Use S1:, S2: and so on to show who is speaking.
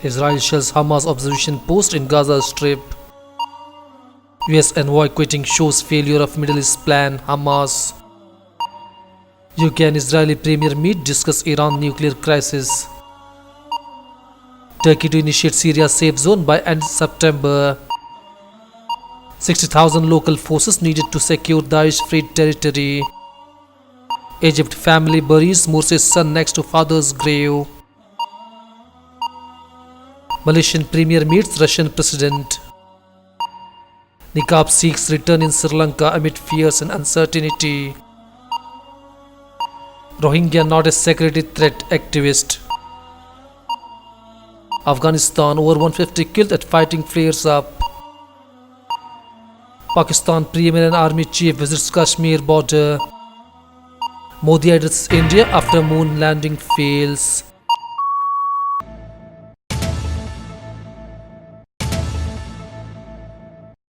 S1: Israel shells Hamas observation post in Gaza Strip. US envoy quitting shows failure of Middle East plan, Hamas. UK and Israeli premier meet, discuss Iran nuclear crisis. Turkey to initiate Syria safe zone by end September. 60,000 local forces needed to secure Daesh freed territory. Egypt family buries Morsi's son next to father's grave. Malaysian premier meets Russian president. Niqab seeks return in Sri Lanka amid fears and uncertainty. Rohingya not a security threat, activist. Afghanistan over 150 killed at fighting flares up. Pakistan Premier and Army Chief visits Kashmir border. Modi addresses India after moon landing fails.